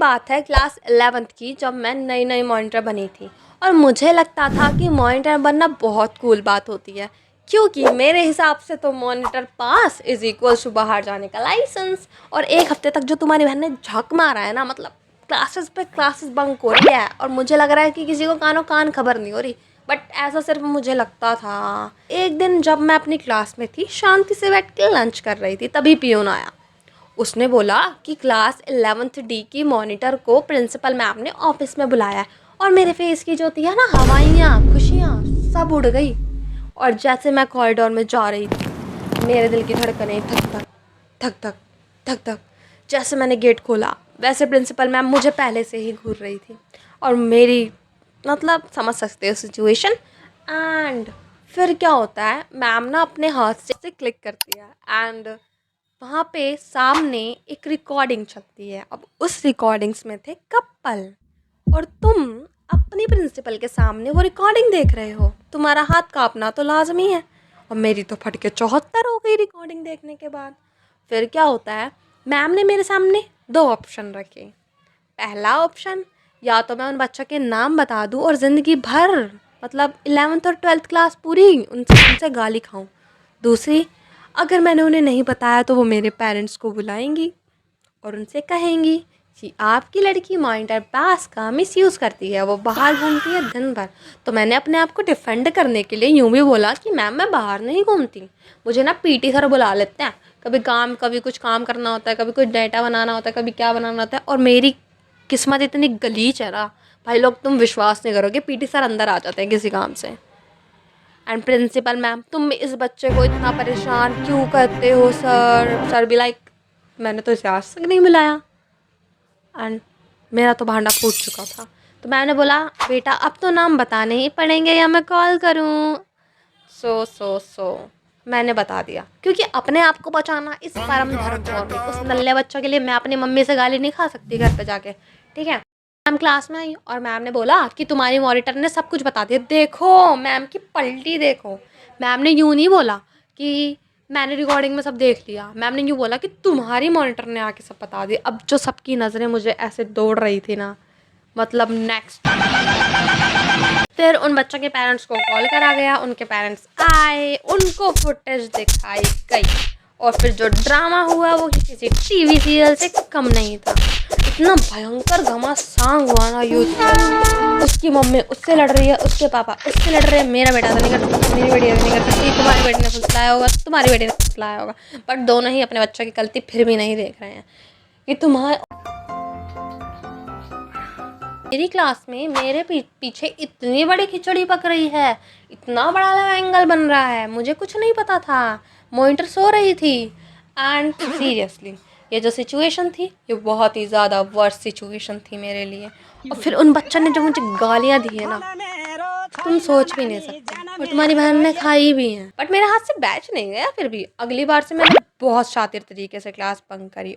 बात है class 11th की, जब मैं नई नई मॉनिटर बनी थी और मुझे लगता था कि मॉनिटर बनना बहुत कूल बात होती है, क्योंकि मेरे हिसाब से तो monitor pass is equal to बाहर जाने का लाइसेंस। और एक हफ्ते तक जो तुम्हारी बहन ने झक मारा है ना, मतलब क्लासेस पे क्लासेस बंक हो रही है और मुझे लग रहा है कि किसी को कानो कान खबर नहीं हो रही, बट ऐसा सिर्फ मुझे लगता था। एक दिन जब मैं अपनी क्लास में थी, शांति से बैठ के लंच कर रही थी, तभी पियून आया। उसने बोला कि क्लास 11th डी की मॉनिटर को प्रिंसिपल मैम ने ऑफिस में बुलाया है। और मेरे फेस की जो थी है ना हवाइयाँ, खुशियाँ सब उड़ गई। और जैसे मैं कॉरिडोर में जा रही थी, मेरे दिल की धड़कनें धक धक धक धक धक धक। जैसे मैंने गेट खोला, वैसे प्रिंसिपल मैम मुझे पहले से ही घूर रही थी और मेरी, मतलब समझ सकते हो सिचुएशन। एंड फिर क्या होता है, मैम ना अपने हाथ से क्लिक करती है एंड वहाँ पे सामने एक रिकॉर्डिंग चलती है। अब उस रिकॉर्डिंग्स में थे कपल, और तुम अपनी प्रिंसिपल के सामने वो रिकॉर्डिंग देख रहे हो, तुम्हारा हाथ कांपना तो लाजमी है। और मेरी तो फट के 74 हो गई रिकॉर्डिंग देखने के बाद। फिर क्या होता है, मैम ने मेरे सामने दो ऑप्शन रखे। पहला ऑप्शन, या तो मैं उन बच्चों के नाम बता दूं और ज़िंदगी भर, मतलब 11th और 12th क्लास पूरी उनसे गाली खाऊं। दूसरी, अगर मैंने उन्हें नहीं बताया तो वो मेरे पेरेंट्स को बुलाएंगी और उनसे कहेंगी कि आपकी लड़की मॉनिटर पास का मिसयूज़ करती है, वो बाहर घूमती है दिन भर। तो मैंने अपने आप को डिफेंड करने के लिए यूँ भी बोला कि मैम मैं बाहर नहीं घूमती, मुझे ना पीटी सर बुला लेते हैं, कभी कुछ काम करना होता है, कभी कुछ डेटा बनाना होता है, कभी क्या बनाना होता है। और मेरी किस्मत इतनी गलीच है ना भाई लोग, तुम विश्वास नहीं करोगे, पीटी सर अंदर आ जाते हैं किसी काम से। एंड प्रिंसिपल मैम, तुम इस बच्चे को इतना परेशान क्यों करते हो सर? सर भी लाइक, मैंने तो इसे आज तक नहीं मिलाया। एंड मेरा तो भांडा फूट चुका था। तो मैंने बोला बेटा अब तो नाम बताने ही पड़ेंगे या मैं कॉल करूं? सो मैंने बता दिया, क्योंकि अपने आप को बचाना इस परम धर्म और उस नल्ले बच्चों के लिए मैं अपनी मम्मी से गाली नहीं खा सकती घर पे जाके, ठीक है। मैम क्लास में आई और मैम ने बोला कि तुम्हारी मॉनिटर ने सब कुछ बता दिया। देखो मैम की पलटी देखो। मैम ने यूँ नहीं बोला कि मैंने रिकॉर्डिंग में सब देख लिया, मैम ने यूँ बोला कि तुम्हारी मॉनिटर ने आके सब बता दिया। अब जो सबकी नज़रें मुझे ऐसे दौड़ रही थी ना, मतलब नेक्स्ट। फिर उन बच्चों के पेरेंट्स को कॉल करा गया, उनके पेरेंट्स आए, उनको फुटेज दिखाई गई और फिर जो ड्रामा हुआ वो किसी टीवी सीरियल से कम नहीं था। इतना भयंकर घमासान हुआ ना यूथ पर। उसकी मम्मी उससे लड़ रही है, उसके पापा उससे लड़ रहे हैं, मेरा बेटा तो नहीं कर सकता, मेरी बेटी नहीं कर सकती, तुम्हारी बेटी ने फुसलाया होगा, तुम्हारी बेटी ने फुसलाया होगा। बट दोनों ही अपने बच्चों की गलती फिर भी नहीं देख रहे हैं कि मेरी क्लास में मेरे पीछे इतनी बड़ी खिचड़ी पक रही है, इतना बड़ा लव एंगल बन रहा है, मुझे कुछ नहीं पता था। मॉनिटर सो रही थी। एंड सीरियसली ये जो सिचुएशन थी, ये बहुत ही ज़्यादा वर्स्ट सिचुएशन थी मेरे लिए। और फिर उन बच्चों ने जो मुझे गालियाँ दी है ना, तुम सोच भी नहीं सकते। और तुम्हारी बहन ने खाई भी हैं, बट मेरे हाथ से बैच नहीं गया। फिर भी अगली बार से मैंने बहुत शातिर तरीके से क्लास बंक करी